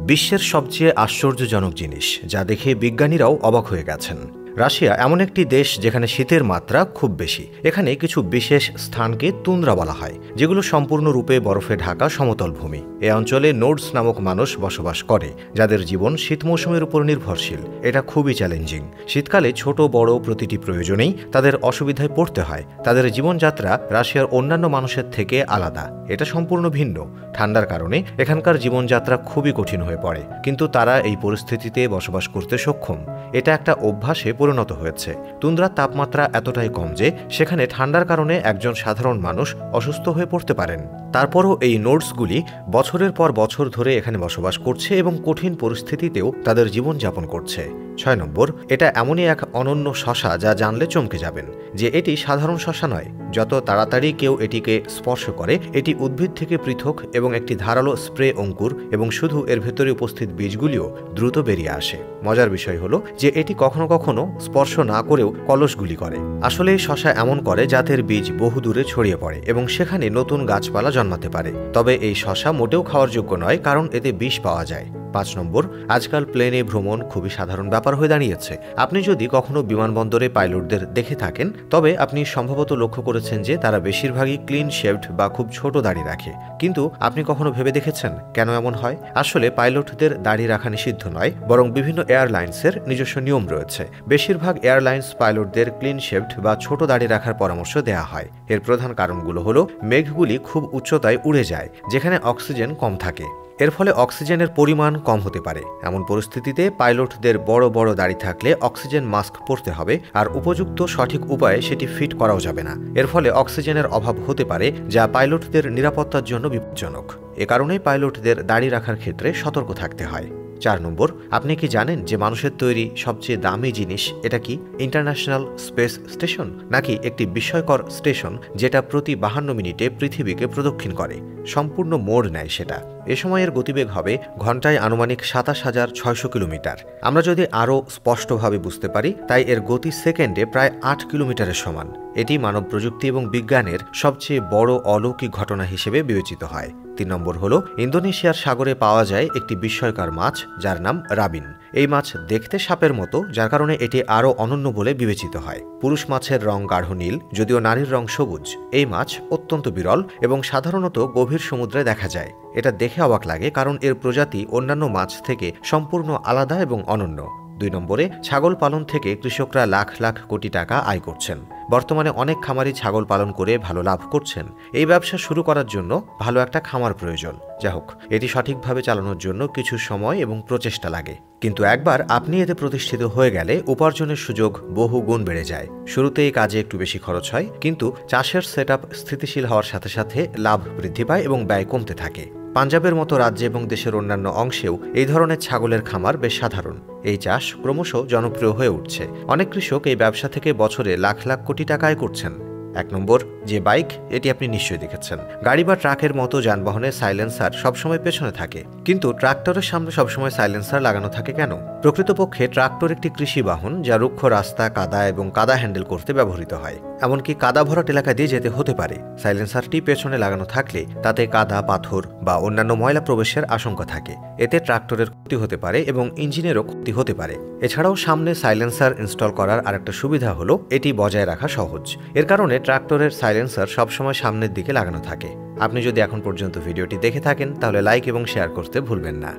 বিশ্বের সবচেয়ে আশ্চর্যজনক জিনিস যা দেখে বিজ্ঞানীরাও অবাক হয়ে গেছেন। রাশিয়া এমন একটি দেশ যেখানে শীতের মাত্রা খুব বেশি। এখানে কিছু বিশেষ স্থানকে তুন্দ্রা বলা হয়, যেগুলো সম্পূর্ণরূপে বরফে ঢাকা সমতল ভূমি। এ অঞ্চলে নোডস নামক মানুষ বসবাস করে, যাদের জীবন শীত মৌসুমের উপর নির্ভরশীল। এটা খুবই চ্যালেঞ্জিং। শীতকালে ছোট বড় প্রতিটি প্রয়োজনেই তাদের অসুবিধায় পড়তে হয়। তাদের জীবনযাত্রা রাশিয়ার অন্যান্য মানুষের থেকে আলাদা। এটা সম্পূর্ণ ভিন্ন। ঠান্ডার কারণে এখানকার জীবনযাত্রা খুবই কঠিন হয়ে পড়ে, কিন্তু তারা এই পরিস্থিতিতে বসবাস করতে সক্ষম। এটা একটা অভ্যাসে পরিণত হয়েছে। তুন্দ্রার তাপমাত্রা এতটাই কম যে সেখানে ঠান্ডার কারণে একজন সাধারণ মানুষ অসুস্থ হয়ে পড়তে পারেন। তারপরও এই নোডসগুলি বছরের পর বছর ধরে এখানে বসবাস করছে এবং কঠিন পরিস্থিতিতেও তাদের জীবনযাপন করছে। ৬ নম্বর, এটা এমনই এক অনন্য শসা যা জানলে চমকে যাবেন যে এটি সাধারণ শসা নয়। যত তাড়াতাড়ি কেউ এটিকে স্পর্শ করে, এটি উদ্ভিদ থেকে পৃথক এবং একটি ধারালো স্প্রে অঙ্কুর, এবং শুধু এর ভেতরে উপস্থিত বীজগুলিও দ্রুত বেরিয়ে আসে। মজার বিষয় হলো যে এটি কখনো কখনো স্পর্শ না করেও কলসগুলি করে। আসলে এই শসা এমন করে যাতে এর বীজ বহু দূরে ছড়িয়ে পড়ে এবং সেখানে নতুন গাছপালা জন্মাতে পারে। তবে এই শসা মোটেও খাওয়ার যোগ্য নয়, কারণ এতে বিষ পাওয়া যায়। ৫ নম্বর, আজকাল প্লেনে ভ্রমণ খুবই সাধারণ ব্যাপার হয়ে দাঁড়িয়েছে। আপনি যদি কখনো বিমানবন্দরে পাইলটদের দেখে থাকেন, তবে আপনি সম্ভবত লক্ষ্য করেছেন যে তারা বেশিরভাগই ক্লিন শেভড বা খুব ছোট দাড়ি রাখে। কিন্তু আপনি কখনো ভেবে দেখেছেন কেন এমন হয়? আসলে পাইলটদের দাড়ি রাখা নিষিদ্ধ নয়, বরং বিভিন্ন এয়ারলাইন্সের নিজস্ব নিয়ম রয়েছে। বেশিরভাগ এয়ারলাইন্স পাইলটদের ক্লিন শেভড বা ছোট দাড়ি রাখার পরামর্শ দেওয়া হয়। এর প্রধান কারণগুলো হলো মেঘগুলি খুব উচ্চতায় উড়ে যায়, যেখানে অক্সিজেন কম থাকে। এর ফলে অক্সিজেনের পরিমাণ কম হতে পারে। এমন পরিস্থিতিতে পাইলটদের বড় বড় দাড়ি থাকলে অক্সিজেন মাস্ক পরতে হবে, আর উপযুক্ত সঠিক উপায়ে সেটি ফিট করাও যাবে না। এর ফলে অক্সিজেনের অভাব হতে পারে, যা পাইলটদের নিরাপত্তার জন্য বিপজ্জনক। এ কারণেই পাইলটদের দাড়ি রাখার ক্ষেত্রে সতর্ক থাকতে হয়। ৪ নম্বর, আপনি কি জানেন যে মানুষের তৈরি সবচেয়ে দামি জিনিস এটা কি? ইন্টারন্যাশনাল স্পেস স্টেশন, নাকি একটি বিস্ময়কর স্টেশন যেটা প্রতি ৫২ মিনিটে পৃথিবীকে প্রদক্ষিণ করে? সম্পূর্ণ মোড় নেয় সেটা। এ সময়ের গতিবেগ হবে ঘন্টায় আনুমানিক ২৭,৬০০ কিলোমিটার। আমরা যদি আরও স্পষ্টভাবে বুঝতে পারি, তাই এর গতি সেকেন্ডে প্রায় ৮ কিলোমিটারের সমান। এটি মানব প্রযুক্তি এবং বিজ্ঞানের সবচেয়ে বড় অলৌকিক ঘটনা হিসেবে বিবেচিত হয়। ৩ নম্বর হলো, ইন্দোনেশিয়ার সাগরে পাওয়া যায় একটি বিস্ময়কর মাছ যার নাম রাবিন। এই মাছ দেখতে সাপের মতো, যার কারণে এটি আরও অনন্য বলে বিবেচিত হয়। পুরুষ মাছের রং গাঢ় নীল, যদিও নারীর রং সবুজ। এই মাছ অত্যন্ত বিরল এবং সাধারণত গভীর সমুদ্রে দেখা যায়। এটা দেখে অবাক লাগে, কারণ এর প্রজাতি অন্যান্য মাছ থেকে সম্পূর্ণ আলাদা এবং অনন্য। ২ নম্বরে, ছাগল পালন থেকে কৃষকরা লাখ লাখ কোটি টাকা আয় করছেন। বর্তমানে অনেক খামারি ছাগল পালন করে ভালো লাভ করছেন। এই ব্যবসা শুরু করার জন্য ভালো একটা খামার প্রয়োজন। যা হোক, এটি সঠিকভাবে চালানোর জন্য কিছু সময় এবং প্রচেষ্টা লাগে। কিন্তু একবার আপনি এতে প্রতিষ্ঠিত হয়ে গেলে উপার্জনের সুযোগ বহু গুণ বেড়ে যায়। শুরুতে এই কাজে একটু বেশি খরচ হয়, কিন্তু চাষের সেটআপ স্থিতিশীল হওয়ার সাথে সাথে লাভ বৃদ্ধি পায় এবং ব্যয় কমতে থাকে। পাঞ্জাবের মতো রাজ্যে এবং দেশের অন্যান্য অংশেও এই ধরনের ছাগলের খামার বেশ সাধারণ। এই চাষ ক্রমশ জনপ্রিয় হয়ে উঠছে। অনেক কৃষক এই ব্যবসা থেকে বছরে লাখ লাখ কোটি টাকা আয় করছেন। ১ নম্বর, যে বাইক, এটি আপনি নিশ্চয়ই দেখেছেন। গাড়ি বা ট্রাকের মতো যানবাহনে সাইলেন্সার সবসময় পেছনে থাকে, কিন্তু ট্রাক্টরের সামনে সবসময় সাইলেন্সার লাগানো থাকে কেন? প্রকৃতপক্ষে ট্রাক্টর একটি কৃষি বাহন যা রুক্ষ রাস্তা, কাদা এবং কাদা হ্যান্ডেল করতে ব্যবহৃত হয়। এমনকি কাদা ভরাট এলাকা দিয়ে যেতে হতে পারে। সাইলেন্সারটি পেছনে লাগানো থাকলে তাতে কাদা, পাথর বা অন্যান্য ময়লা প্রবেশের আশঙ্কা থাকে। এতে ট্রাক্টরের ক্ষতি হতে পারে এবং ইঞ্জিনেরও ক্ষতি হতে পারে। এছাড়াও সামনে সাইলেন্সার ইনস্টল করার আরেকটা সুবিধা হলো এটি বজায় রাখা সহজ। এর কারণে ট্রাক্টরের সাইলেন্সার সবসময় সামনের দিকে লাগানো থাকে। আপনি যদি এখন পর্যন্ত ভিডিওটি দেখে থাকেন, তাহলে লাইক এবং শেয়ার করতে ভুলবেন না।